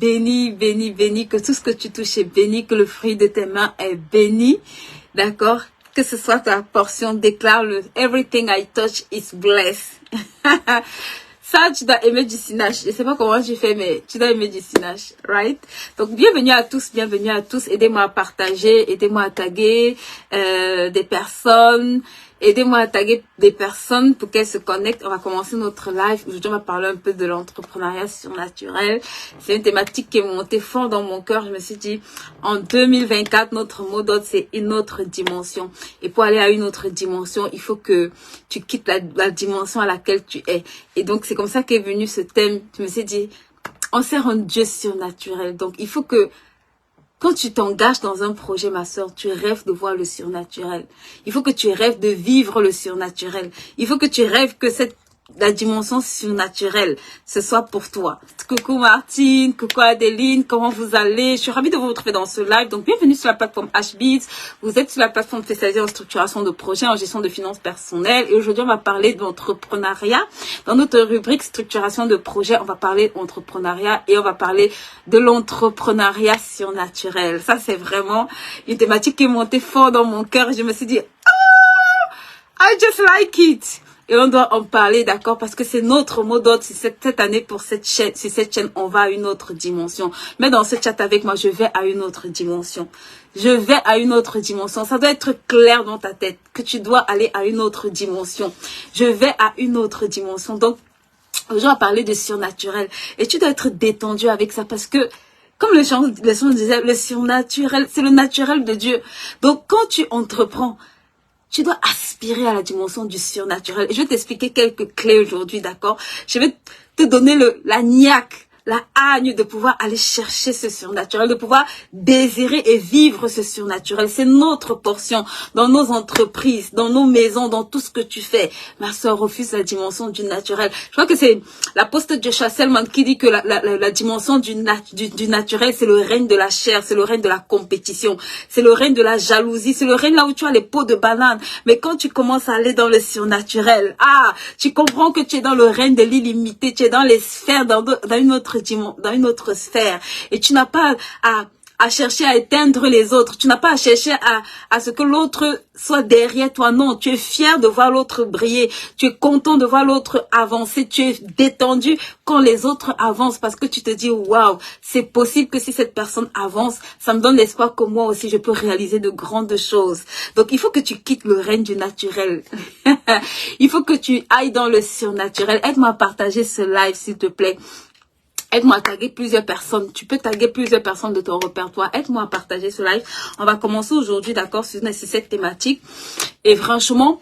béni, béni, béni, que tout ce que tu touches est béni, que le fruit de tes mains est béni, d'accord? Que ce soit ta portion, déclare le everything I touch is blessed. Ça, tu dois aimer du Cinache. Je sais pas comment je fais, mais tu dois aimer du Cinache, right? Donc, bienvenue à tous, bienvenue à tous. Aidez-moi à partager, aidez-moi à taguer des personnes. Aidez-moi à taguer des personnes pour qu'elles se connectent. On va commencer notre live. Aujourd'hui, on va parler un peu de l'entrepreneuriat surnaturel. C'est une thématique qui est montée fort dans mon cœur. Je me suis dit, en 2024, notre mot d'ordre, c'est une autre dimension. Et pour aller à une autre dimension, il faut que tu quittes la dimension à laquelle tu es. Et donc, c'est comme ça qu'est venu ce thème. Je me suis dit, on sert un Dieu surnaturel. Donc, il faut que quand tu t'engages dans un projet, ma sœur, tu rêves de voir le surnaturel. Il faut que tu rêves de vivre le surnaturel. Il faut que tu rêves que la dimension surnaturelle, ce soit pour toi. Coucou Martine, coucou Adeline, comment vous allez? Je suis ravie de vous retrouver dans ce live. Donc, bienvenue sur la plateforme HBeats. Vous êtes sur la plateforme spécialisée en structuration de projets, en gestion de finances personnelles. Et aujourd'hui, on va parler d'entrepreneuriat. Dans notre rubrique structuration de projets, on va parler d'entrepreneuriat et on va parler de l'entrepreneuriat surnaturel. Ça, c'est vraiment une thématique qui est montée fort dans mon cœur. Et je me suis dit, oh, I just like it. Et on doit en parler, d'accord, parce que c'est notre mot d'ordre. Cette année, pour cette chaîne, sur cette chaîne, on va à une autre dimension. Mais dans ce chat avec moi, je vais à une autre dimension. Je vais à une autre dimension. Ça doit être clair dans ta tête que tu dois aller à une autre dimension. Je vais à une autre dimension. Donc, aujourd'hui, on va parler de surnaturel. Et tu dois être détendu avec ça parce que, comme le chant disait, le surnaturel, c'est le naturel de Dieu. Donc, quand tu entreprends, tu dois aspirer à la dimension du surnaturel. Et je vais t'expliquer quelques clés aujourd'hui, d'accord? Je vais te donner la niaque, la hargne de pouvoir aller chercher ce surnaturel, de pouvoir désirer et vivre ce surnaturel. C'est notre portion dans nos entreprises, dans nos maisons, dans tout ce que tu fais. Ma soeur refuse la dimension du naturel. Je crois que c'est l'apôtre Joshua Selman qui dit que la dimension du naturel, c'est le règne de la chair, c'est le règne de la compétition, c'est le règne de la jalousie, c'est le règne là où tu as les peaux de banane. Mais quand tu commences à aller dans le surnaturel, tu comprends que tu es dans le règne de l'illimité, tu es dans les sphères, dans une autre sphère. Et tu n'as pas à chercher à éteindre les autres. Tu n'as pas à chercher à ce que l'autre soit derrière toi. Non, tu es fier de voir l'autre briller. Tu es content de voir l'autre avancer. Tu es détendu quand les autres avancent parce que tu te dis, waouh, c'est possible que si cette personne avance, ça me donne l'espoir que moi aussi je peux réaliser de grandes choses. Donc, il faut que tu quittes le règne du naturel. Il faut que tu ailles dans le surnaturel. Aide-moi à partager ce live, s'il te plaît. Aide-moi à taguer plusieurs personnes. Tu peux taguer plusieurs personnes de ton répertoire. Aide-moi à partager ce live. On va commencer aujourd'hui, d'accord, sur cette thématique. Et franchement,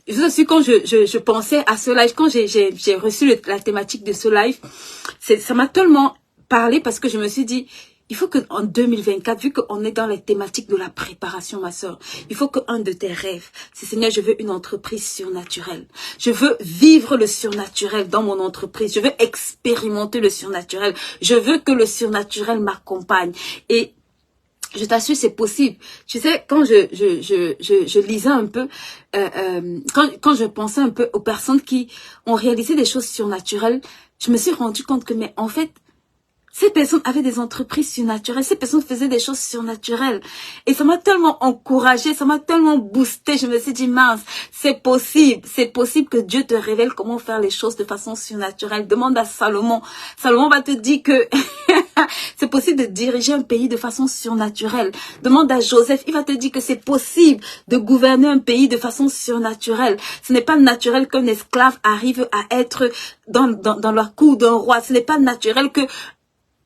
je suis quand je pensais à ce live, quand j'ai reçu la thématique de ce live, ça m'a tellement parlé parce que je me suis dit, il faut qu'en 2024, vu qu'on est dans les thématiques de la préparation, ma sœur, il faut qu'un de tes rêves, c'est Seigneur, je veux une entreprise surnaturelle. Je veux vivre le surnaturel dans mon entreprise. Je veux expérimenter le surnaturel. Je veux que le surnaturel m'accompagne. Et je t'assure, c'est possible. Tu sais, quand je lisais un peu, quand je pensais un peu aux personnes qui ont réalisé des choses surnaturelles, je me suis rendu compte que, mais en fait, ces personnes avaient des entreprises surnaturelles. Ces personnes faisaient des choses surnaturelles. Et ça m'a tellement encouragée, ça m'a tellement boosté. Je me suis dit, mince, c'est possible. C'est possible que Dieu te révèle comment faire les choses de façon surnaturelle. Demande à Salomon. Salomon va te dire que c'est possible de diriger un pays de façon surnaturelle. Demande à Joseph. Il va te dire que c'est possible de gouverner un pays de façon surnaturelle. Ce n'est pas naturel qu'un esclave arrive à être dans la cour d'un roi. Ce n'est pas naturel que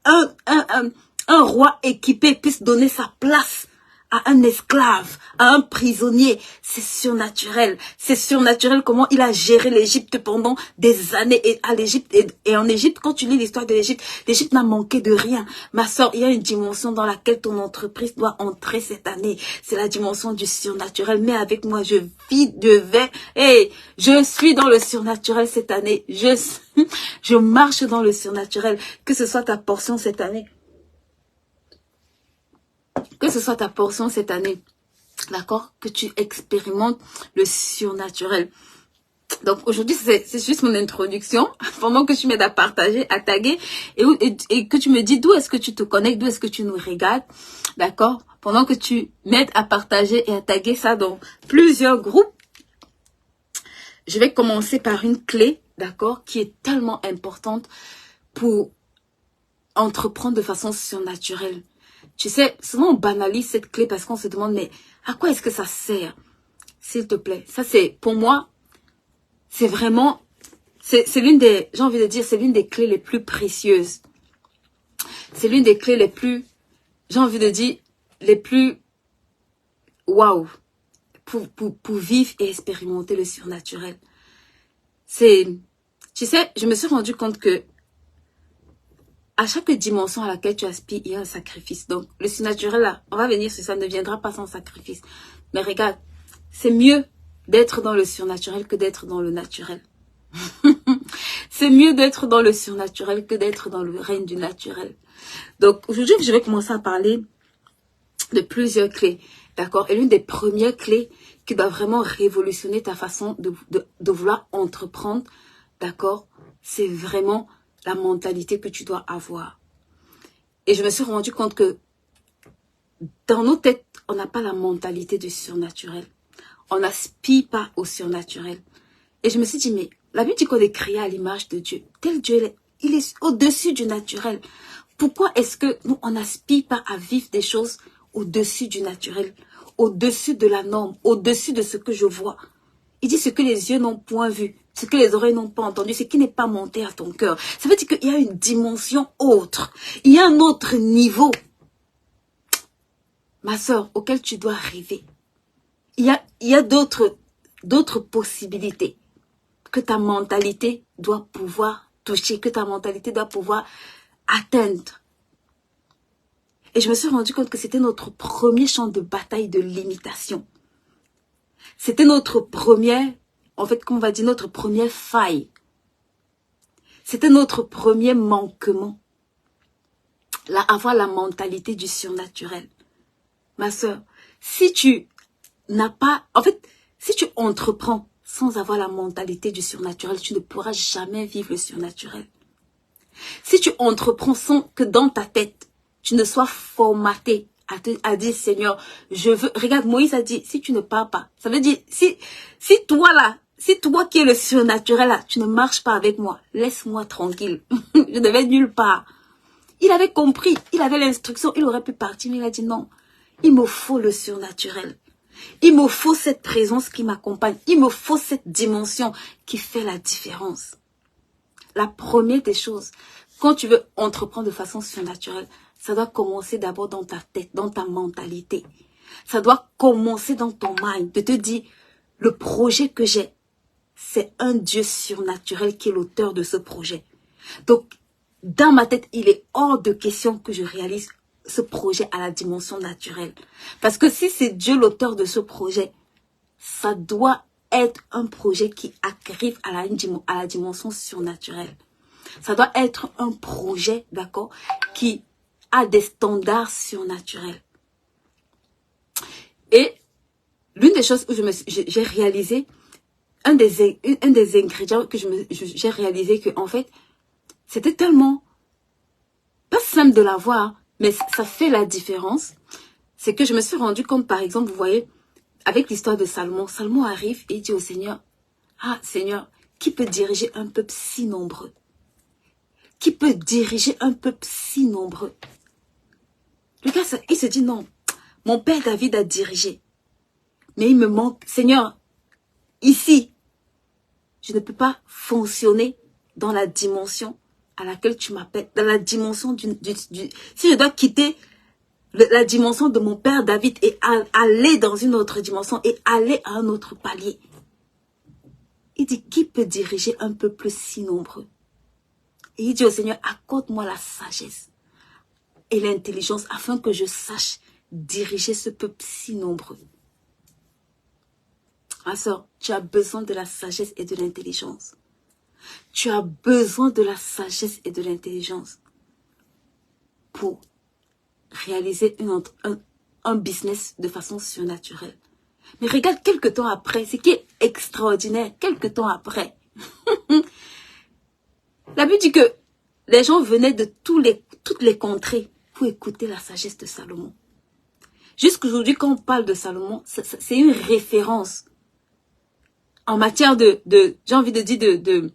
un roi équipé puisse donner sa place à un esclave, à un prisonnier. C'est surnaturel. C'est surnaturel comment il a géré l'Égypte pendant des années. Et à l'Égypte, et en Égypte, quand tu lis l'histoire de l'Égypte, l'Égypte n'a manqué de rien. Ma soeur, il y a une dimension dans laquelle ton entreprise doit entrer cette année. C'est la dimension du surnaturel. Mais avec moi, je suis dans le surnaturel cette année. Je marche dans le surnaturel. Que ce soit ta portion cette année. Que ce soit ta portion cette année, d'accord? Que tu expérimentes le surnaturel. Donc aujourd'hui, c'est juste mon introduction. Pendant que tu m'aides à partager, à taguer, et que tu me dis d'où est-ce que tu te connectes, d'où est-ce que tu nous regardes, d'accord? Pendant que tu m'aides à partager et à taguer ça dans plusieurs groupes, je vais commencer par une clé, d'accord, qui est tellement importante pour entreprendre de façon surnaturelle. Tu sais, souvent on banalise cette clé parce qu'on se demande, mais à quoi est-ce que ça sert? S'il te plaît. Ça, c'est, pour moi, c'est vraiment, c'est l'une des, j'ai envie de dire, c'est l'une des clés les plus précieuses. C'est l'une des clés les plus, j'ai envie de dire, les plus, waouh, pour vivre et expérimenter le surnaturel. C'est, tu sais, je me suis rendu compte que à chaque dimension à laquelle tu aspires, il y a un sacrifice. Donc, le surnaturel, là, on va venir sur ça, ne viendra pas sans sacrifice. Mais regarde, c'est mieux d'être dans le surnaturel que d'être dans le naturel. C'est mieux d'être dans le surnaturel que d'être dans le règne du naturel. Donc, aujourd'hui, je vais commencer à parler de plusieurs clés, d'accord? Et l'une des premières clés qui doit vraiment révolutionner ta façon de vouloir entreprendre, d'accord? C'est vraiment la mentalité que tu dois avoir. Et je me suis rendu compte que dans nos têtes, on n'a pas la mentalité du surnaturel. On n'aspire pas au surnaturel. Et je me suis dit, mais la Bible dit qu'on est créé à l'image de Dieu. Tel Dieu, il est au-dessus du naturel. Pourquoi est-ce que nous, on n'aspire pas à vivre des choses au-dessus du naturel, au-dessus de la norme, au-dessus de ce que je vois? Il dit ce que les yeux n'ont point vu, ce que les oreilles n'ont pas entendu, ce qui n'est pas monté à ton cœur. Ça veut dire qu'il y a une dimension autre. Il y a un autre niveau, ma soeur, auquel tu dois rêver. Il y a d'autres possibilités que ta mentalité doit pouvoir toucher, que ta mentalité doit pouvoir atteindre. Et je me suis rendu compte que c'était notre premier champ de bataille de limitation. C'était notre première, en fait, comme on va dire, notre première faille. C'était notre premier manquement. Là, avoir la mentalité du surnaturel. Ma soeur, si tu n'as pas, en fait, si tu entreprends sans avoir la mentalité du surnaturel, tu ne pourras jamais vivre le surnaturel. Si tu entreprends sans que dans ta tête, tu ne sois formaté à dire, Seigneur, je veux... Regarde, Moïse a dit, si tu ne pars pas, ça veut dire, si toi là, si toi qui es le surnaturel là, tu ne marches pas avec moi, laisse-moi tranquille. Je ne vais nulle part. Il avait compris, il avait l'instruction, il aurait pu partir, mais il a dit non, il me faut le surnaturel. Il me faut cette présence qui m'accompagne. Il me faut cette dimension qui fait la différence. La première des choses, quand tu veux entreprendre de façon surnaturelle, ça doit commencer d'abord dans ta tête, dans ta mentalité. Ça doit commencer dans ton mind, de te dire, le projet que j'ai, c'est un Dieu surnaturel qui est l'auteur de ce projet. Donc, dans ma tête, il est hors de question que je réalise ce projet à la dimension naturelle. Parce que si c'est Dieu l'auteur de ce projet, ça doit être un projet qui arrive à la dimension surnaturelle. Ça doit être un projet, d'accord, qui a des standards surnaturels. Et l'une des choses où j'ai réalisé, un des ingrédients que j'ai réalisé que, en fait, c'était tellement, pas simple de l'avoir, mais ça fait la différence. C'est que je me suis rendu compte, par exemple, vous voyez, avec l'histoire de Salomon, Salomon arrive et il dit au Seigneur, ah Seigneur, qui peut diriger un peuple si nombreux? Qui peut diriger un peuple si nombreux? Le gars, il se dit non, mon père David a dirigé, mais il me manque, Seigneur, ici, je ne peux pas fonctionner dans la dimension à laquelle tu m'appelles, dans la dimension si je dois quitter la dimension de mon père David et aller dans une autre dimension et aller à un autre palier. Il dit, qui peut diriger un peuple si nombreux? Et il dit au Seigneur, accorde-moi la sagesse et l'intelligence afin que je sache diriger ce peuple si nombreux. Ma soeur, tu as besoin de la sagesse et de l'intelligence. Tu as besoin de la sagesse et de l'intelligence pour réaliser un business de façon surnaturelle. Mais regarde, quelques temps après, ce qui est extraordinaire, quelques temps après, la Bible dit que les gens venaient de toutes les contrées pour écouter la sagesse de Salomon. Jusqu'aujourd'hui, quand on parle de Salomon, c'est une référence en matière j'ai envie de dire,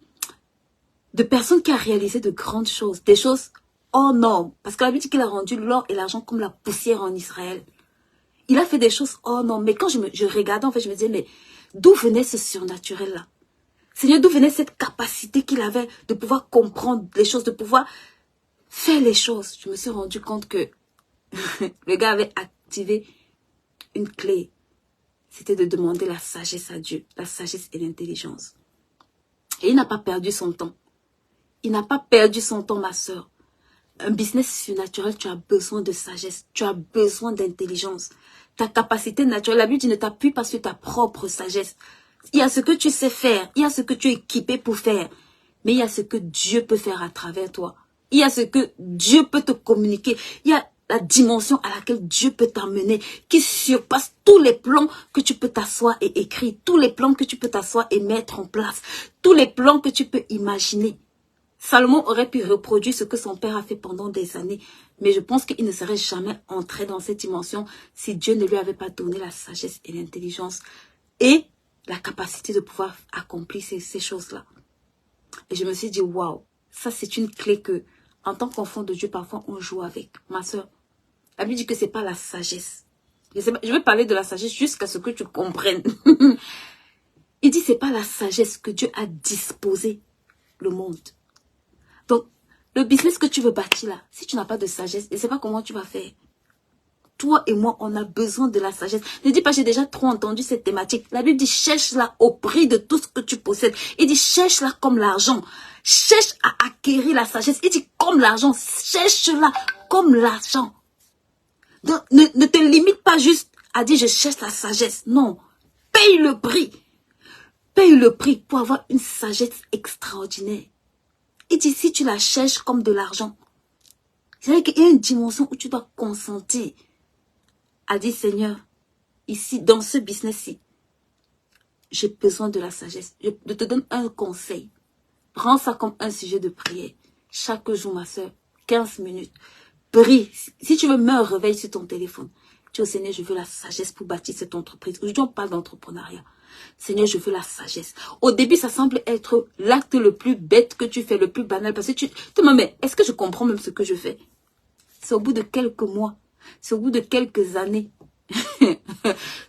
de personnes qui a réalisé de grandes choses, des choses hors normes. Parce que la Bible dit qu'il a rendu l'or et l'argent comme la poussière en Israël. Il a fait des choses hors normes. Mais quand je regardais, en fait, je me disais, mais d'où venait ce surnaturel-là? Seigneur, d'où venait cette capacité qu'il avait de pouvoir comprendre les choses, de pouvoir faire les choses? Je me suis rendu compte que le gars avait activé une clé. C'était de demander la sagesse à Dieu, la sagesse et l'intelligence. Et il n'a pas perdu son temps. Il n'a pas perdu son temps, ma soeur. Un business surnaturel, tu as besoin de sagesse, tu as besoin d'intelligence. Ta capacité naturelle, la Bible dit, ne t'appuie pas sur ta propre sagesse. Il y a ce que tu sais faire, il y a ce que tu es équipé pour faire, mais il y a ce que Dieu peut faire à travers toi. Il y a ce que Dieu peut te communiquer. Il y a la dimension à laquelle Dieu peut t'amener, qui surpasse tous les plans que tu peux t'asseoir et écrire, tous les plans que tu peux t'asseoir et mettre en place, tous les plans que tu peux imaginer. Salomon aurait pu reproduire ce que son père a fait pendant des années, mais je pense qu'il ne serait jamais entré dans cette dimension si Dieu ne lui avait pas donné la sagesse et l'intelligence et la capacité de pouvoir accomplir ces choses-là. Et je me suis dit, waouh, ça c'est une clé que, en tant qu'enfant de Dieu, parfois on joue avec. Ma soeur, la Bible dit que c'est pas la sagesse. Je vais parler de la sagesse jusqu'à ce que tu comprennes. Il dit c'est pas la sagesse que Dieu a disposé le monde. Donc, le business que tu veux bâtir là, si tu n'as pas de sagesse, je ne sais pas comment tu vas faire. Toi et moi, on a besoin de la sagesse. Ne dis pas, j'ai déjà trop entendu cette thématique. La Bible dit, cherche-la au prix de tout ce que tu possèdes. Il dit, cherche-la comme l'argent. Cherche à acquérir la sagesse. Il dit, comme l'argent, cherche-la comme l'argent. Donc, ne te limite pas juste à dire, je cherche la sagesse. Non, paye le prix. Paye le prix pour avoir une sagesse extraordinaire. Il dit, si tu la cherches comme de l'argent, c'est-à-dire qu'il y a une dimension où tu dois consentir à dire, Seigneur, ici, dans ce business-ci, j'ai besoin de la sagesse. Je te donne un conseil. Prends ça comme un sujet de prière. Chaque jour, ma soeur, 15 minutes. Prie. Si tu veux, mets un réveil sur ton téléphone. Tu dis, Seigneur, je veux la sagesse pour bâtir cette entreprise. Aujourd'hui, on parle d'entrepreneuriat. Seigneur, je veux la sagesse. Au début, ça semble être l'acte le plus bête que tu fais, le plus banal. Parce que tu te demandes, mais est-ce que je comprends même ce que je fais? C'est au bout de quelques mois, c'est au bout de quelques années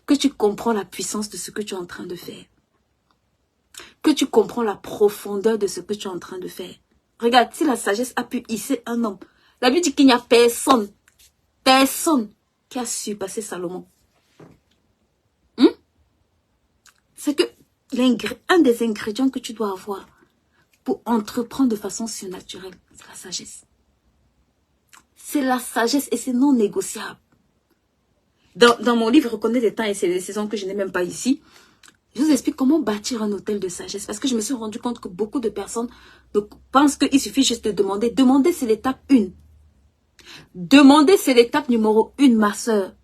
que tu comprends la puissance de ce que tu es en train de faire. Que tu comprends la profondeur de ce que tu es en train de faire. Regarde, si la sagesse a pu hisser un homme, la Bible dit qu'il n'y a personne qui a surpassé Salomon. C'est que un des ingrédients que tu dois avoir pour entreprendre de façon surnaturelle, c'est la sagesse. C'est la sagesse et c'est non négociable. Dans mon livre, Reconnaître les temps et les saisons que je n'ai même pas ici, je vous explique comment bâtir un hôtel de sagesse. Parce que je me suis rendu compte que beaucoup de personnes pensent qu'il suffit juste de demander. Demander, c'est l'étape 1. Demander, c'est l'étape numéro 1, ma soeur.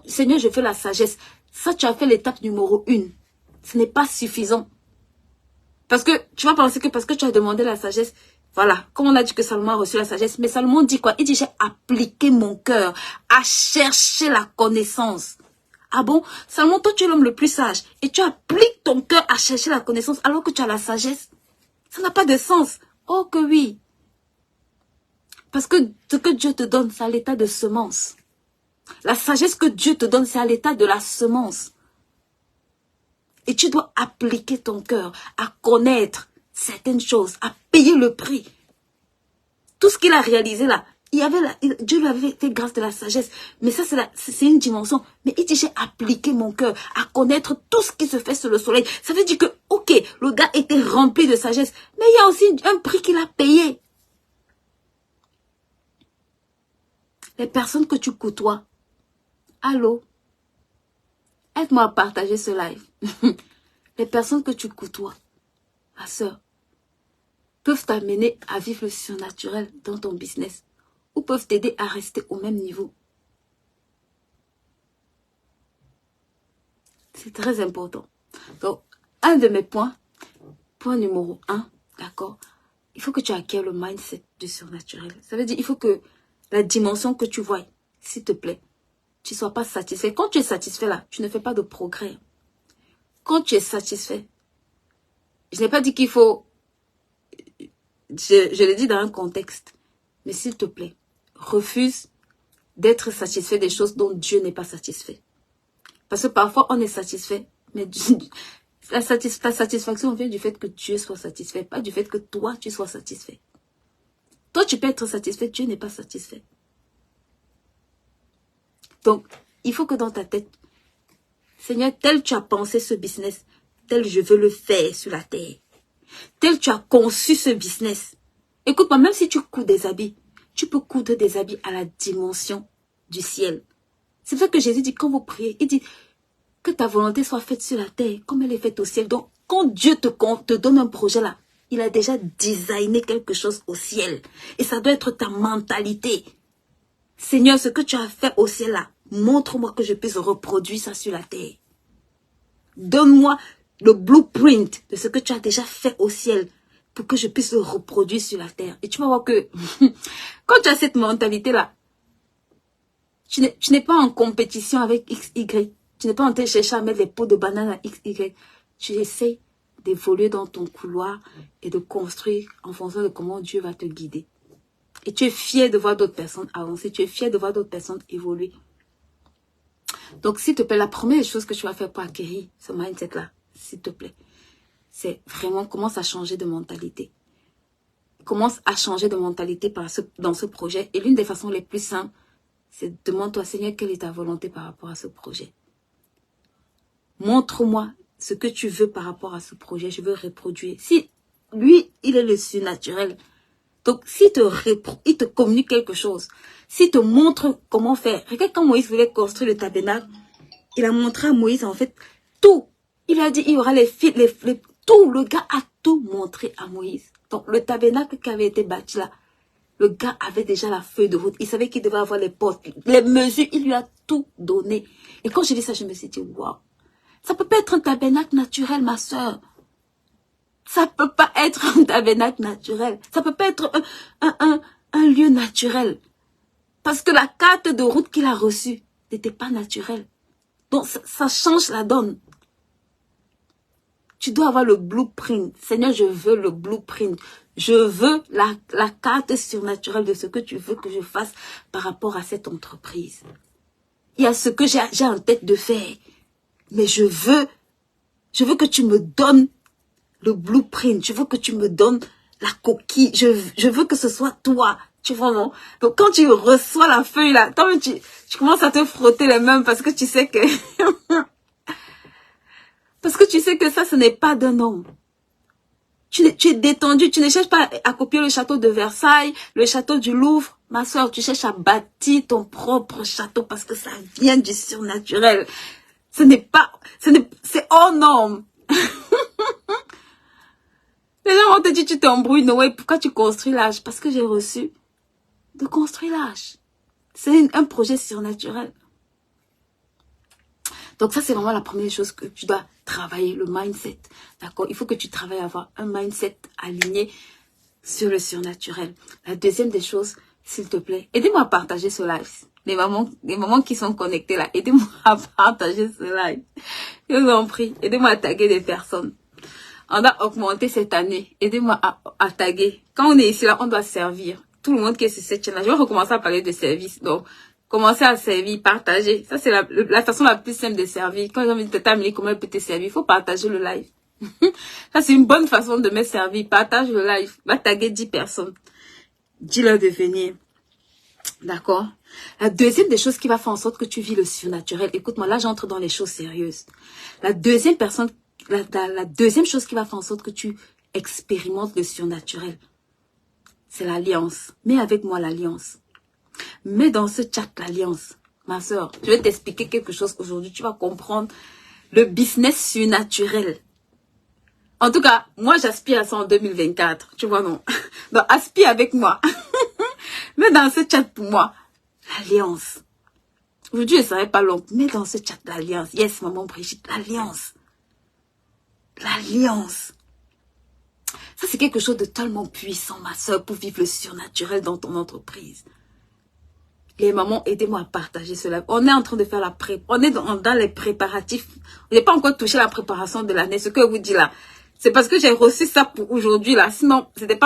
Seigneur, je veux la sagesse. Ça, tu as fait l'étape numéro 1. Ce n'est pas suffisant. Parce que tu vas penser que parce que tu as demandé la sagesse, voilà, comme on a dit que Salomon a reçu la sagesse, mais Salomon dit quoi? Il dit, j'ai appliqué mon cœur à chercher la connaissance. Ah bon? Salomon, toi, tu es l'homme le plus sage. Et tu appliques ton cœur à chercher la connaissance alors que tu as la sagesse. Ça n'a pas de sens. Oh que oui. Parce que ce que Dieu te donne, c'est à l'état de semence. La sagesse que Dieu te donne, c'est à l'état de la semence. Et tu dois appliquer ton cœur à connaître certaines choses, à payer le prix. Tout ce qu'il a réalisé là, Dieu lui avait fait grâce de la sagesse. Mais ça, c'est une dimension. Mais il dit, j'ai appliqué mon cœur à connaître tout ce qui se fait sur le soleil. Ça veut dire que, ok, le gars était rempli de sagesse. Mais il y a aussi un prix qu'il a payé. Les personnes que tu côtoies, allô, aide-moi à partager ce live. Les personnes que tu côtoies, ma soeur, peuvent t'amener à vivre le surnaturel dans ton business ou peuvent t'aider à rester au même niveau. C'est très important. Donc, un de mes points, point numéro 1, d'accord, il faut que tu acquières le mindset du surnaturel. Ça veut dire, il faut que la dimension que tu vois, s'il te plaît, tu ne sois pas satisfait. Quand tu es satisfait là, tu ne fais pas de progrès. Quand tu es satisfait, je n'ai pas dit qu'il faut, je l'ai dit dans un contexte, mais s'il te plaît, refuse d'être satisfait des choses dont Dieu n'est pas satisfait. Parce que parfois, on est satisfait, mais ta satisfaction vient du fait que Dieu soit satisfait, pas du fait que toi, tu sois satisfait. Toi, tu peux être satisfait, Dieu n'est pas satisfait. Donc, il faut que dans ta tête, Seigneur, tel tu as pensé ce business, tel je veux le faire sur la terre. Tel tu as conçu ce business. Écoute-moi, même si tu couds des habits, tu peux coudre des habits à la dimension du ciel. C'est pour ça que Jésus dit, quand vous priez, il dit que ta volonté soit faite sur la terre, comme elle est faite au ciel. Donc, quand Dieu te donne un projet là, il a déjà designé quelque chose au ciel. Et ça doit être ta mentalité. Seigneur, ce que tu as fait au ciel là, montre-moi que je puisse reproduire ça sur la terre. Donne-moi le blueprint de ce que tu as déjà fait au ciel pour que je puisse le reproduire sur la terre. Et tu vas voir que quand tu as cette mentalité-là, tu n'es pas en compétition avec XY. Tu n'es pas en train de chercher à mettre les pots de banane à XY. Tu essaies d'évoluer dans ton couloir et de construire en fonction de comment Dieu va te guider. Et tu es fier de voir d'autres personnes avancer. Tu es fier de voir d'autres personnes évoluer. Donc, s'il te plaît, la première chose que tu vas faire pour acquérir ce mindset-là, s'il te plaît, c'est vraiment commence à changer de mentalité. Commence à changer de mentalité dans ce projet. Et l'une des façons les plus simples, c'est demande-toi, Seigneur, quelle est ta volonté par rapport à ce projet. Montre-moi ce que tu veux par rapport à ce projet. Je veux reproduire. Si lui, il est le surnaturel. Donc, s'il il te communique quelque chose, s'il te montre comment faire. Regarde quand Moïse voulait construire le tabernacle, il a montré à Moïse, en fait, tout. Il a dit, il y aura les fils, tout. Le gars a tout montré à Moïse. Donc, le tabernacle qui avait été bâti là, le gars avait déjà la feuille de route. Il savait qu'il devait avoir les portes, les mesures. Il lui a tout donné. Et quand j'ai dit ça, je me suis dit, waouh. Ça peut pas être un tabernacle naturel, ma soeur. Ça peut pas être un tabernacle naturel. Ça peut pas être un lieu naturel. Parce que la carte de route qu'il a reçue n'était pas naturelle. Donc, ça change la donne. Tu dois avoir le blueprint. Seigneur, je veux le blueprint. Je veux la carte surnaturelle de ce que tu veux que je fasse par rapport à cette entreprise. Il y a ce que j'ai en tête de faire. Mais je veux que tu me donnes le blueprint. Je veux que tu me donnes la coquille. Je veux que ce soit toi. Tu vois, non? Donc, quand tu reçois la feuille là, toi-même, tu commences à te frotter les mains parce que tu sais que... parce que tu sais que ça, ce n'est pas d'un homme. Tu es détendu. Tu ne cherches pas à copier le château de Versailles, le château du Louvre. Ma soeur, tu cherches à bâtir ton propre château parce que ça vient du surnaturel. C'est hors norme. Les gens vont te dire, tu t'embrouilles, Noé, pourquoi tu construis l'âge? Parce que j'ai reçu de construire l'âge. C'est un projet surnaturel. Donc ça, c'est vraiment la première chose que tu dois travailler, le mindset. D'accord? Il faut que tu travailles à avoir un mindset aligné sur le surnaturel. La deuxième des choses, s'il te plaît, aidez-moi à partager ce live. Les mamans qui sont connectées là, aidez-moi à partager ce live. Je vous en prie, aidez-moi à taguer des personnes. On a augmenté cette année. Aidez-moi à taguer. Quand on est ici là, on doit servir. Tout le monde qui est sur cette chaîne-là. Je vais recommencer à parler de service. Donc, commencez à servir, partager. Ça, c'est la façon la plus simple de servir. Quand j'ai envie de te terminer, comment elle peut te servir, il faut partager le live. Ça, c'est une bonne façon de me servir. Partage le live. Va taguer 10 personnes. Dis-leur de venir. D'accord? La deuxième des choses qui va faire en sorte que tu vis le surnaturel. Écoute-moi, là, j'entre dans les choses sérieuses. La deuxième chose qui va faire en sorte que tu expérimentes le surnaturel, c'est l'alliance. Mets avec moi l'alliance. Mets dans ce chat l'alliance. Ma soeur, je vais t'expliquer quelque chose aujourd'hui. Tu vas comprendre le business surnaturel. En tout cas, moi, j'aspire à ça en 2024. Tu vois, non? Donc, aspire avec moi. Mets dans ce chat pour moi l'alliance. Aujourd'hui, je ne savais pas long. Mais dans ce chat d'alliance, yes, maman Brigitte, l'alliance. L'alliance. Ça, c'est quelque chose de tellement puissant, ma soeur, pour vivre le surnaturel dans ton entreprise. Les mamans, aidez-moi à partager cela. On est en train de faire la pré. On est dans les préparatifs. On n'est pas encore touché à la préparation de l'année. Ce que je vous dis là, c'est parce que j'ai reçu ça pour aujourd'hui là. Sinon, c'était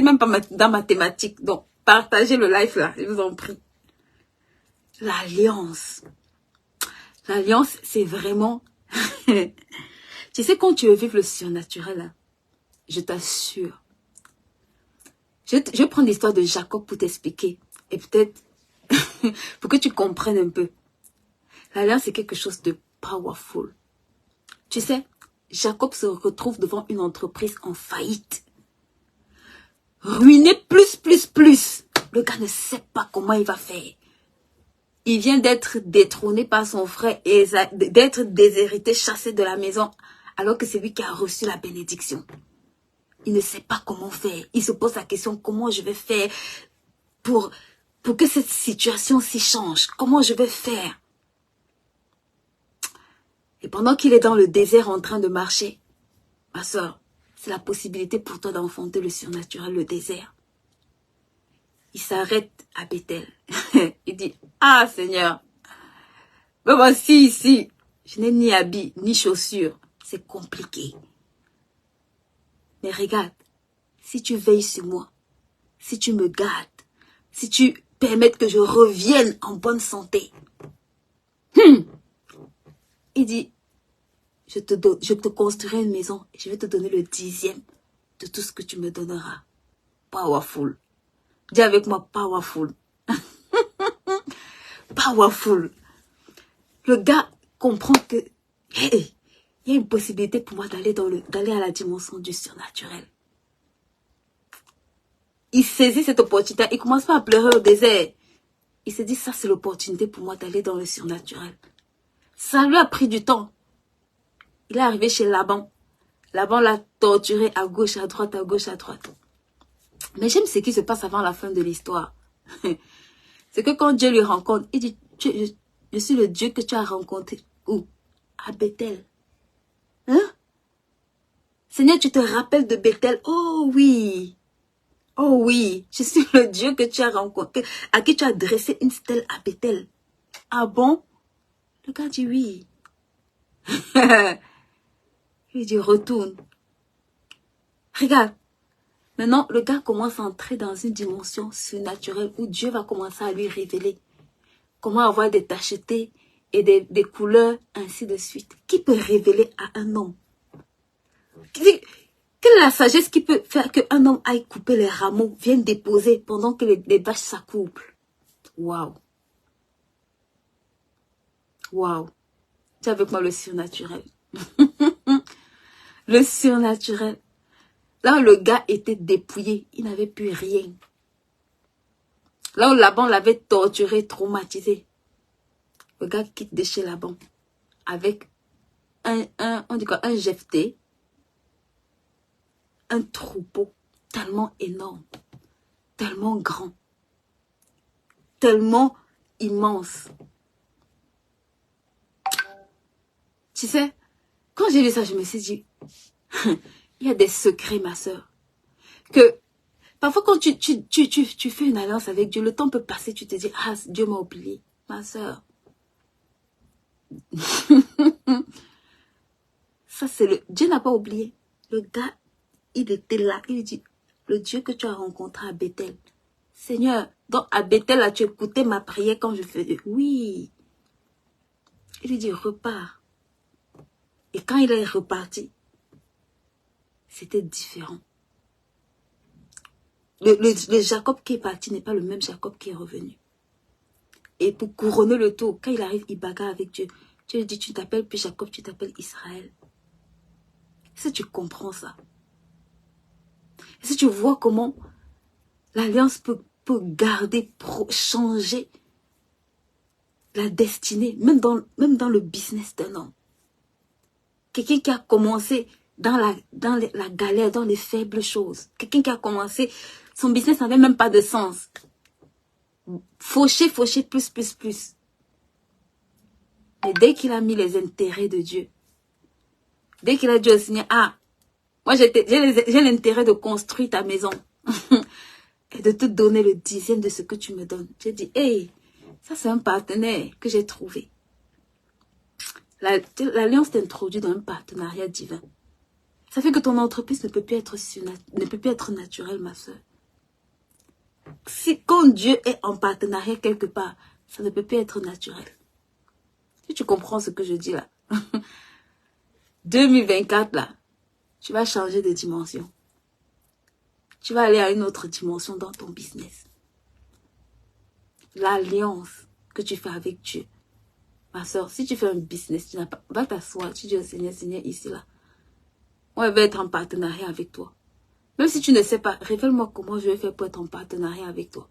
même pas dans ma thématique. Donc, partagez le live là, je vous en prie. L'alliance. L'alliance, c'est vraiment... Tu sais, quand tu veux vivre le surnaturel, là, je t'assure. Je vais prendre l'histoire de Jacob pour t'expliquer. Et peut-être, pour que tu comprennes un peu. L'alliance, c'est quelque chose de powerful. Tu sais, Jacob se retrouve devant une entreprise en faillite. Ruiné plus. Le gars ne sait pas comment il va faire. Il vient d'être détrôné par son frère et d'être déshérité, chassé de la maison, alors que c'est lui qui a reçu la bénédiction. Il ne sait pas comment faire. Il se pose la question, comment je vais faire pour que cette situation-ci change? Comment je vais faire? Et pendant qu'il est dans le désert en train de marcher, ma soeur, c'est la possibilité pour toi d'enfanter le surnaturel, le désert. Il s'arrête à Bethel. Il dit, ah Seigneur, me voici ici. Je n'ai ni habit, ni chaussures. C'est compliqué. Mais regarde, si tu veilles sur moi, si tu me gardes, si tu permets que je revienne en bonne santé. Il dit, je te construirai une maison et je vais te donner le 10e de tout ce que tu me donneras. Powerful. Dis avec moi, powerful. Powerful. Le gars comprend que hey, il y a une possibilité pour moi d'aller à la dimension du surnaturel. Il saisit cette opportunité. Il commence pas à pleurer au désert. Il se dit, ça c'est l'opportunité pour moi d'aller dans le surnaturel. Ça lui a pris du temps. Il est arrivé chez Laban. Laban l'a torturé à gauche, à droite, à gauche, à droite. Mais j'aime ce qui se passe avant la fin de l'histoire. C'est que quand Dieu lui rencontre, il dit, je suis le Dieu que tu as rencontré. Où? À Bethel. Hein? Seigneur, tu te rappelles de Bethel? Oh oui. Oh oui. Je suis le Dieu que tu as rencontré, à qui tu as dressé une stèle à Bethel. Ah bon? Le gars dit oui. Il dit retourne. Regarde. Maintenant, le gars commence à entrer dans une dimension surnaturelle où Dieu va commencer à lui révéler comment avoir des tachetés et des couleurs, ainsi de suite. Qui peut révéler à un homme? Quelle est la sagesse qui peut faire qu'un homme aille couper les rameaux, vienne déposer pendant que les vaches s'accouplent? Waouh! Waouh! Tu es avec moi le surnaturel. Le surnaturel. Là où le gars était dépouillé, il n'avait plus rien. Là où Laban l'avait torturé, traumatisé. Le gars quitte de chez Laban avec on dit quoi, un jephté, un troupeau tellement énorme, tellement grand, tellement immense. Tu sais, quand j'ai lu ça, je me suis dit, il y a des secrets, ma soeur, que parfois quand tu fais une alliance avec Dieu, le temps peut passer, tu te dis, ah, Dieu m'a oublié, ma soeur. Ça, c'est le... Dieu n'a pas oublié. Le gars, il était là, il dit, le Dieu que tu as rencontré à Bethel, Seigneur, donc à Bethel, là, tu écoutais ma prière quand je faisais, oui. Il lui dit, repars. Et quand il est reparti, c'était différent. Le Jacob qui est parti n'est pas le même Jacob qui est revenu. Et pour couronner le tout, quand il arrive, il bagarre avec Dieu. Dieu lui dit, tu t'appelles plus Jacob, tu t'appelles Israël. Est-ce que tu comprends ça? Est-ce que tu vois comment l'alliance peut garder, changer la destinée, même dans le business d'un homme? Quelqu'un qui a commencé dans la galère, dans les faibles choses. Quelqu'un qui a commencé, son business n'avait même pas de sens. Faucher, plus. Mais dès qu'il a mis les intérêts de Dieu, dès qu'il a dit au Seigneur, ah, moi j'ai l'intérêt de construire ta maison et de te donner le 10e de ce que tu me donnes. J'ai dit, hey, ça c'est un partenaire que j'ai trouvé. L'alliance t'introduit dans un partenariat divin. Ça fait que ton entreprise ne peut plus être naturelle, ma soeur. Si quand Dieu est en partenariat quelque part, ça ne peut plus être naturel. Si tu comprends ce que je dis là. 2024 là, tu vas changer de dimension. Tu vas aller à une autre dimension dans ton business. L'alliance que tu fais avec Dieu. Ma soeur, si tu fais un business, tu n'as pas, va t'asseoir, tu dis au Seigneur, Seigneur, ici là. Moi, je vais être en partenariat avec toi. Même si tu ne sais pas, révèle-moi comment je vais faire pour être en partenariat avec toi.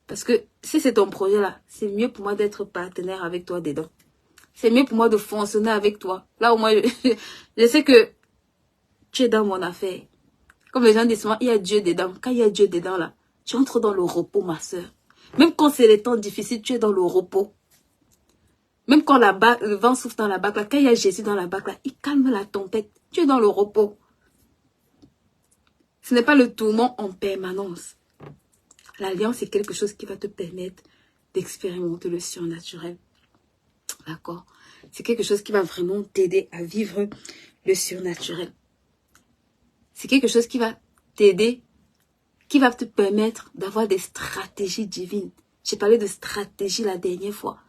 Parce que si c'est ton projet là, c'est mieux pour moi d'être partenaire avec toi dedans. C'est mieux pour moi de fonctionner avec toi. Là au moins, je sais que tu es dans mon affaire. Comme les gens disent souvent, il y a Dieu dedans. Quand il y a Dieu dedans là, tu entres dans le repos, ma soeur. Même quand c'est les temps difficiles, tu es dans le repos. Même quand le vent souffle dans la barque là, quand il y a Jésus dans la barque là, il calme la tempête. Tu es dans le repos. Ce n'est pas le tourment en permanence. L'alliance est quelque chose qui va te permettre d'expérimenter le surnaturel. D'accord? C'est quelque chose qui va vraiment t'aider à vivre le surnaturel. C'est quelque chose qui va t'aider, qui va te permettre d'avoir des stratégies divines. J'ai parlé de stratégie la dernière fois.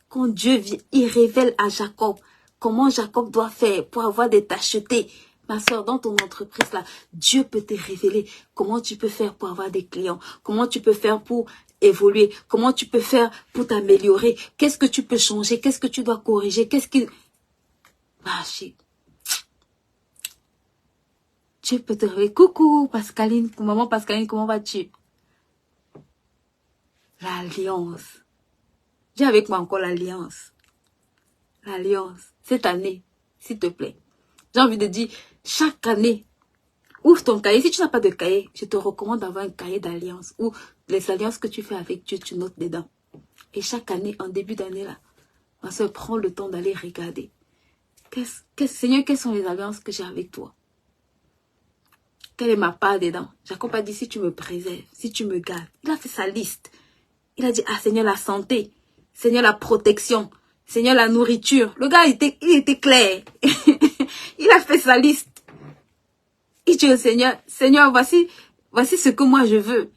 Quand Dieu vient, il révèle à Jacob comment Jacob doit faire pour avoir des tachetés. Ma soeur, dans ton entreprise là, Dieu peut te révéler comment tu peux faire pour avoir des clients, comment tu peux faire pour évoluer, comment tu peux faire pour t'améliorer, qu'est-ce que tu peux changer, qu'est-ce que tu dois corriger, qu'est-ce qui... Marcher. Dieu peut te révéler. Coucou Pascaline, maman Pascaline, comment vas-tu? L'alliance. Dis avec moi encore l'alliance. L'alliance. Cette année, s'il te plaît. J'ai envie de dire, chaque année, ouvre ton cahier. Si tu n'as pas de cahier, je te recommande d'avoir un cahier d'alliance où les alliances que tu fais avec Dieu, tu notes dedans. Et chaque année, en début d'année, là, ma soeur, prends le temps d'aller regarder. Seigneur, quelles sont les alliances que j'ai avec toi? Quelle est ma part dedans? Jacob a dit, si tu me préserves, si tu me gardes. Il a fait sa liste. Il a dit, ah Seigneur, la santé. Seigneur, la protection. Seigneur, la nourriture. Le gars, il était clair. Il a fait sa liste. Il dit au Seigneur, Seigneur, voici ce que moi je veux.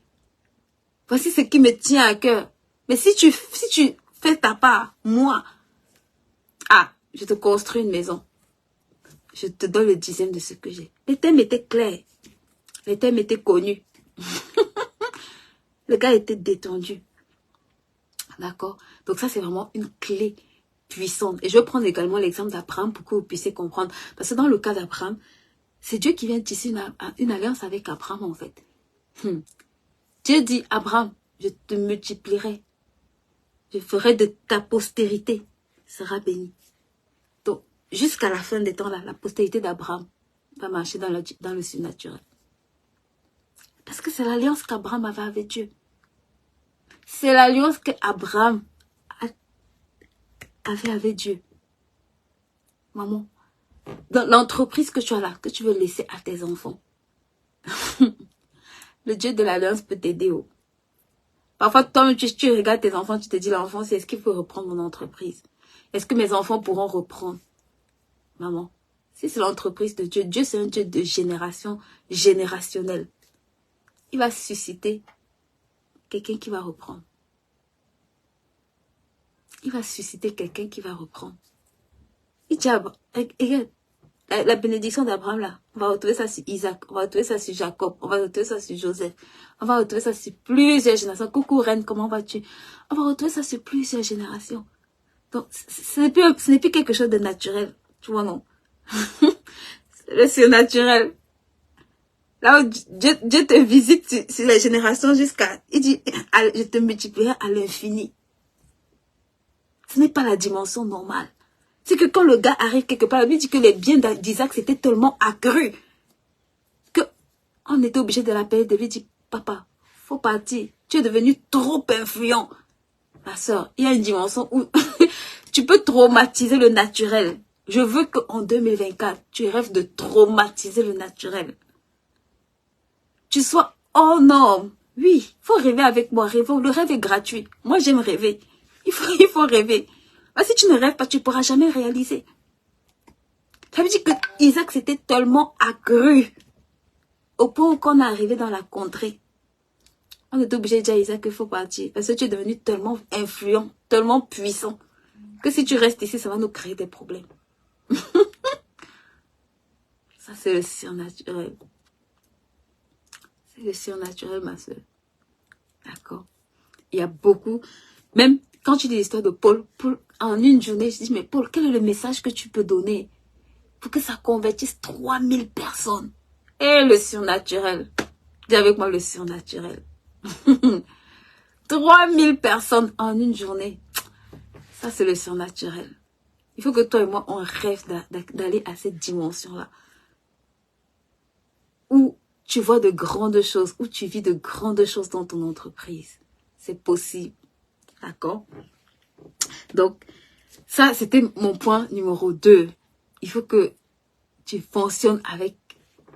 Voici ce qui me tient à cœur. Mais si tu fais ta part, moi, je te construis une maison. Je te donne le 10e de ce que j'ai. Les thèmes étaient clairs. Les thèmes étaient connus. Le gars était détendu. D'accord? Donc ça, c'est vraiment une clé puissante. Et je vais prendre également l'exemple d'Abraham pour que vous puissiez comprendre. Parce que dans le cas d'Abraham, c'est Dieu qui vient tisser une alliance avec Abraham, en fait. Dieu dit, Abraham, je te multiplierai. Je ferai de ta postérité sera bénie. Donc, jusqu'à la fin des temps, là, la postérité d'Abraham va marcher dans le surnaturel. Parce que c'est l'alliance qu'Abraham avait avec Dieu. C'est l'alliance qu'Abraham avait avec Dieu. Maman, dans l'entreprise que tu as là, que tu veux laisser à tes enfants, le Dieu de l'alliance peut t'aider. Parfois, toi, tu regardes tes enfants, tu te dis, l'enfant, est-ce qu'il peut reprendre mon entreprise? Est-ce que mes enfants pourront reprendre? Maman, si c'est l'entreprise de Dieu, Dieu c'est un Dieu de génération générationnelle. Il va susciter quelqu'un qui va reprendre. Il va susciter quelqu'un qui va reprendre. Il dit, regarde, la bénédiction d'Abraham là, on va retrouver ça sur Isaac, on va retrouver ça sur Jacob, on va retrouver ça sur Joseph, on va retrouver ça sur plusieurs générations. Coucou reine, comment vas-tu? On va retrouver ça sur plusieurs générations. Donc, ce n'est plus quelque chose de naturel, tu vois, non? Le surnaturel. Là où Dieu te visite sur les générations jusqu'à... Il dit, je te multiplierai à l'infini. Ce n'est pas la dimension normale. C'est que quand le gars arrive quelque part, lui dit que les biens d'Isaac c'était tellement accru que on était obligé de l'appeler, de lui dire, papa, faut partir. Tu es devenu trop influent. Ma soeur, il y a une dimension où tu peux traumatiser le naturel. Je veux qu'en 2024, tu rêves de traumatiser le naturel. Tu sois hors norme. Oui, il faut rêver avec moi. Rêvons. Le rêve est gratuit. Moi, j'aime rêver. Il faut rêver. Si tu ne rêves pas, tu ne pourras jamais réaliser. Ça veut dire que Isaac s'était tellement accru au point où qu'on est arrivé dans la contrée. On est obligé de dire à Isaac qu'il faut partir. Parce que tu es devenu tellement influent, tellement puissant, que si tu restes ici, ça va nous créer des problèmes. Ça, c'est le surnaturel. C'est le surnaturel, ma soeur. D'accord? Il y a beaucoup. Même quand tu dis l'histoire de Paul, en une journée, je dis, mais Paul, quel est le message que tu peux donner pour que ça convertisse 3000 personnes? Et le surnaturel. Dis avec moi le surnaturel. 3000 personnes en une journée. Ça, c'est le surnaturel. Il faut que toi et moi, on rêve d'aller à cette dimension-là. Où tu vois de grandes choses, où tu vis de grandes choses dans ton entreprise. C'est possible. D'accord? Donc, ça, c'était mon point numéro 2. Il faut que tu fonctionnes avec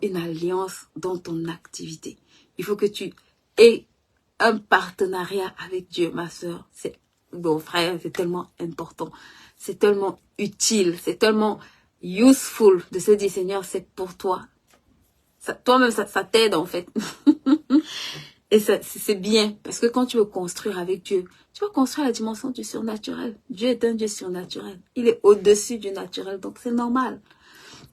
une alliance dans ton activité. Il faut que tu aies un partenariat avec Dieu, ma soeur. Bon, frère, c'est tellement important. C'est tellement utile. C'est tellement useful de se dire, Seigneur, c'est pour toi. Toi-même, ça t'aide, en fait. Et c'est bien. Parce que quand tu veux construire avec Dieu, tu vas construire la dimension du surnaturel. Dieu est un Dieu surnaturel. Il est au-dessus du naturel. Donc, c'est normal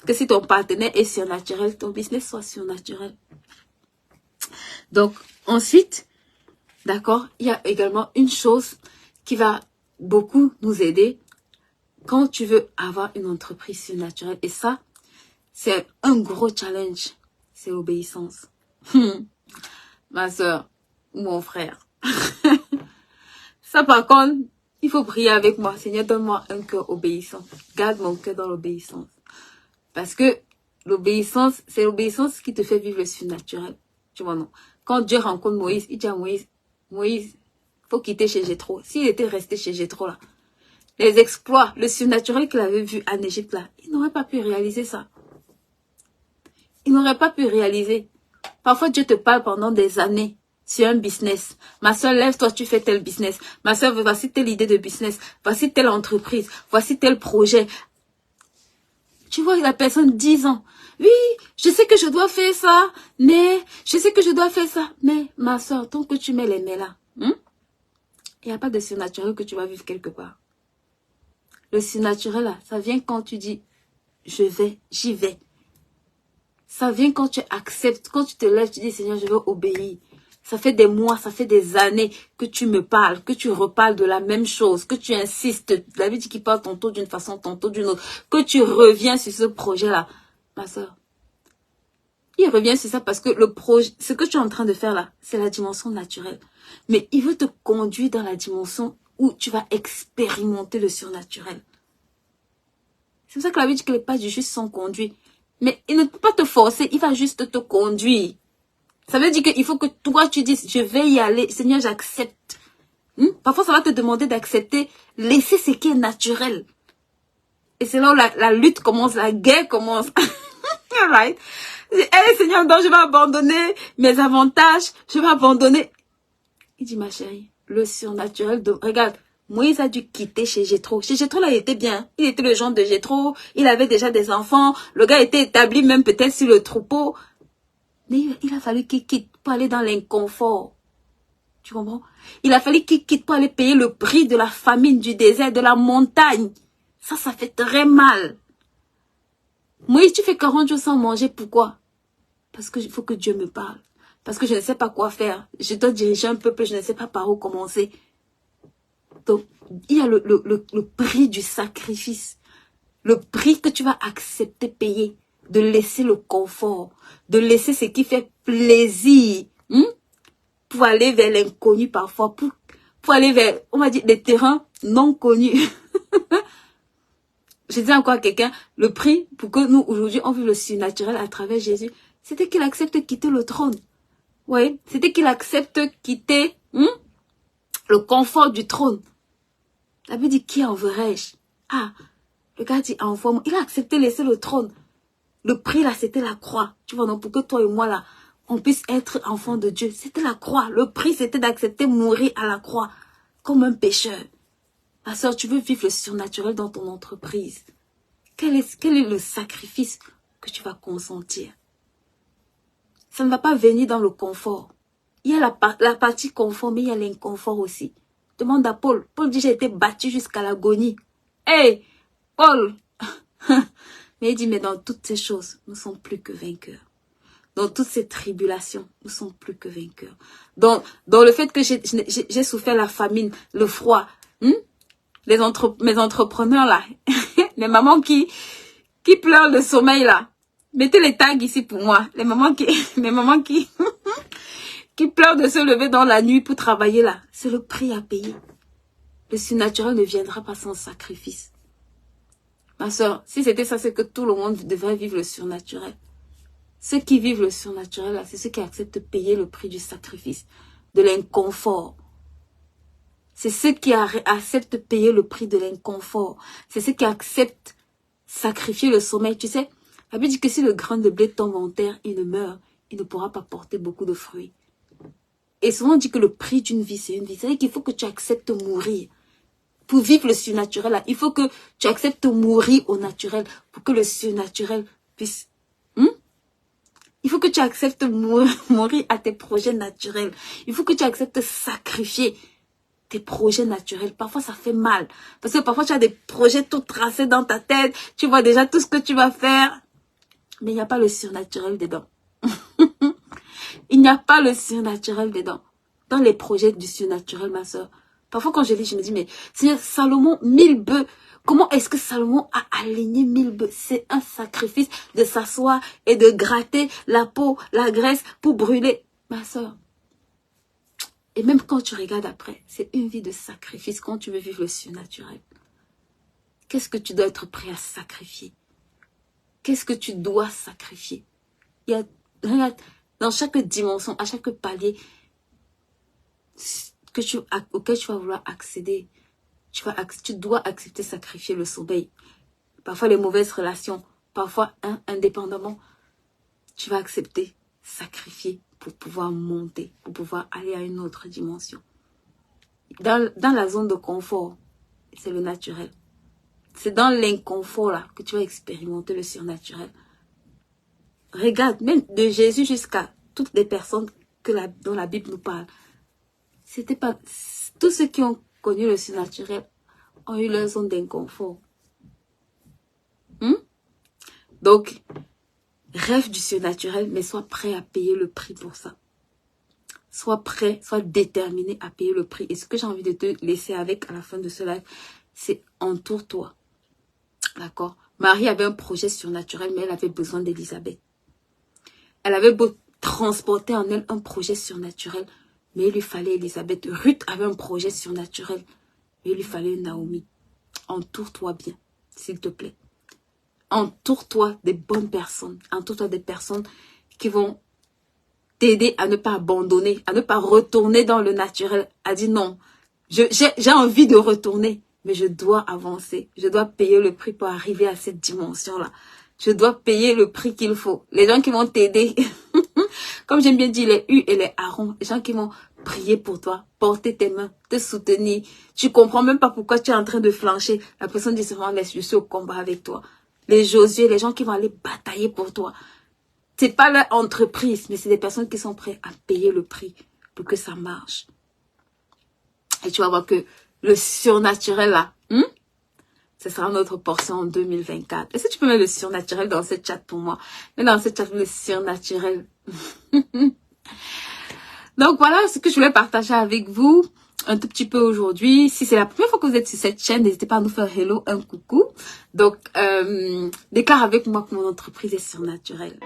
que si ton partenaire est surnaturel, ton business soit surnaturel. Donc, ensuite, d'accord, il y a également une chose qui va beaucoup nous aider quand tu veux avoir une entreprise surnaturelle. Et ça, c'est un gros challenge. C'est l'obéissance. Ma soeur, mon frère. Ça, par contre, il faut prier avec moi. Seigneur, donne-moi un cœur obéissant. Garde mon cœur dans l'obéissance. Parce que l'obéissance, c'est l'obéissance qui te fait vivre le surnaturel. Tu vois, non? Quand Dieu rencontre Moïse, il dit à Moïse, faut quitter chez Jéthro. S'il était resté chez Jéthro, là, les exploits, le surnaturel qu'il avait vu en Égypte, là, il n'aurait pas pu réaliser ça. Il n'aurait pas pu réaliser. Parfois, Dieu te parle pendant des années sur un business. Ma soeur, lève-toi, tu fais tel business. Ma soeur, voici telle idée de business. Voici telle entreprise. Voici tel projet. Tu vois la personne 10 ans. Oui, je sais que je dois faire ça. Mais, je sais que je dois faire ça. Mais, ma soeur, tant que tu mets les mains là, il n'y a pas de surnaturel que tu vas vivre quelque part. Le surnaturel là, ça vient quand tu dis, je vais, j'y vais. Ça vient quand tu acceptes, quand tu te lèves, tu dis, Seigneur, je veux obéir. Ça fait des mois, ça fait des années que tu me parles, que tu reparles de la même chose, que tu insistes. La vie dit qu'il parle tantôt d'une façon, tantôt d'une autre. Que tu reviens sur ce projet-là. Ma soeur, il revient sur ça parce que le projet, ce que tu es en train de faire là, c'est la dimension naturelle. Mais il veut te conduire dans la dimension où tu vas expérimenter le surnaturel. C'est pour ça que la vie dit que les pas du juste sont conduits. Mais il ne peut pas te forcer, il va juste te conduire. Ça veut dire qu'il faut que toi, tu dises, je vais y aller. Seigneur, j'accepte. Parfois, ça va te demander d'accepter, laisser ce qui est naturel. Et c'est là où la lutte commence, la guerre commence. Right? Hey, Seigneur, donc je vais abandonner mes avantages. Je vais abandonner. Il dit, ma chérie, le surnaturel, regarde, Moïse a dû quitter chez Jéthro. Chez Jéthro, là, il était bien. Il était le genre de Jéthro. Il avait déjà des enfants. Le gars était établi même peut-être sur le troupeau. Mais il a fallu qu'il quitte pour aller dans l'inconfort. Tu comprends? Il a fallu qu'il quitte pour aller payer le prix de la famine, du désert, de la montagne. Ça fait très mal. Moïse, tu fais 40 jours sans manger. Pourquoi? Parce qu'il faut que Dieu me parle. Parce que je ne sais pas quoi faire. Je dois diriger un peuple, je ne sais pas par où commencer. Donc, il y a le prix du sacrifice. Le prix que tu vas accepter payer. De laisser le confort. De laisser ce qui fait plaisir. Pour aller vers l'inconnu parfois. Pour aller vers, on va dire, des terrains non connus. Je dis encore à quelqu'un, le prix pour que nous, aujourd'hui, on vive le surnaturel à travers Jésus, c'était qu'il accepte de quitter le trône. Oui, c'était qu'il accepte de quitter Le confort du trône. La Bible dit, qui enverrai-je? Ah, le gars dit, envoie-moi. Il a accepté de laisser le trône. Le prix là, c'était la croix. Tu vois, non, pour que toi et moi là, on puisse être enfants de Dieu. C'était la croix. Le prix, c'était d'accepter mourir à la croix. Comme un pécheur. Ma soeur, tu veux vivre le surnaturel dans ton entreprise. Quel est le sacrifice que tu vas consentir? Ça ne va pas venir dans le confort. Il y a la partie confort, mais il y a l'inconfort aussi. Demande à Paul. Paul dit, j'ai été battu jusqu'à l'agonie. Hey, Paul. Mais il dit, mais dans toutes ces choses, nous sommes plus que vainqueurs. Dans toutes ces tribulations, nous sommes plus que vainqueurs. Dans le fait que j'ai souffert la famine, le froid, mes entrepreneurs là, les mamans qui pleurent le sommeil là, mettez les tags ici pour moi. Les mamans qui qui pleurent de se lever dans la nuit pour travailler là, c'est le prix à payer. Le surnaturel ne viendra pas sans sacrifice. Ma soeur, si c'était ça, c'est que tout le monde devrait vivre le surnaturel. Ceux qui vivent le surnaturel, là, c'est ceux qui acceptent de payer le prix du sacrifice, de l'inconfort. C'est ceux qui acceptent de payer le prix de l'inconfort. C'est ceux qui acceptent de sacrifier le sommeil. Tu sais, la Bible dit que si le grain de blé tombe en terre, il ne meurt. Il ne pourra pas porter beaucoup de fruits. Et souvent on dit que le prix d'une vie, c'est une vie. C'est-à-dire qu'il faut que tu acceptes de mourir. Pour vivre le surnaturel, là, il faut que tu acceptes de mourir au naturel pour que le surnaturel puisse... Il faut que tu acceptes de mourir à tes projets naturels. Il faut que tu acceptes de sacrifier tes projets naturels. Parfois, ça fait mal. Parce que parfois, tu as des projets tout tracés dans ta tête. Tu vois déjà tout ce que tu vas faire. Mais il n'y a pas le surnaturel dedans. Il n'y a pas le surnaturel dedans. Dans les projets du surnaturel, ma soeur. Parfois, quand je lis, je me dis, mais Seigneur, Salomon, 1000 bœufs. Comment est-ce que Salomon a aligné 1000 bœufs? C'est un sacrifice de s'asseoir et de gratter la peau, la graisse pour brûler. Ma soeur. Et même quand tu regardes après, c'est une vie de sacrifice quand tu veux vivre le surnaturel. Qu'est-ce que tu dois être prêt à sacrifier? Qu'est-ce que tu dois sacrifier? Il y a, regarde, dans chaque dimension, à chaque palier auquel tu vas vouloir accéder, tu dois accepter de sacrifier le sommeil. Parfois les mauvaises relations, parfois indépendamment, tu vas accepter, sacrifier pour pouvoir monter, pour pouvoir aller à une autre dimension. Dans la zone de confort, c'est le naturel. C'est dans l'inconfort là que tu vas expérimenter le surnaturel. Regarde, même de Jésus jusqu'à toutes les personnes dont la Bible nous parle. C'était pas... Tous ceux qui ont connu le surnaturel ont eu leur zone d'inconfort. Donc, rêve du surnaturel, mais sois prêt à payer le prix pour ça. Sois prêt, sois déterminé à payer le prix. Et ce que j'ai envie de te laisser avec à la fin de ce live, c'est entoure-toi. D'accord? Marie avait un projet surnaturel, mais elle avait besoin d'Élisabeth. Elle avait beau transporter en elle un projet surnaturel, mais il lui fallait Élisabeth. Ruth avait un projet surnaturel, mais il lui fallait Naomi. Entoure-toi bien, s'il te plaît. Entoure-toi des bonnes personnes. Entoure-toi des personnes qui vont t'aider à ne pas abandonner, à ne pas retourner dans le naturel, à dire non, j'ai envie de retourner, mais je dois avancer. Je dois payer le prix pour arriver à cette dimension-là. Je dois payer le prix qu'il faut. Les gens qui vont t'aider, comme j'aime bien dire, les Hu et les Aaron, les gens qui vont prier pour toi, porter tes mains, te soutenir. Tu comprends même pas pourquoi tu es en train de flancher. La personne dit seulement, laisse, je suis au combat avec toi. Les Josué, les gens qui vont aller batailler pour toi. C'est pas leur entreprise, mais c'est des personnes qui sont prêtes à payer le prix pour que ça marche. Et tu vas voir que le surnaturel là, ce sera notre portion en 2024. Est-ce que tu peux mettre le surnaturel dans ce chat pour moi? Mais dans ce chat, le surnaturel. Donc voilà ce que je voulais partager avec vous un tout petit peu aujourd'hui. Si c'est la première fois que vous êtes sur cette chaîne, n'hésitez pas à nous faire hello, un coucou. Donc, déclare avec moi que mon entreprise est surnaturelle.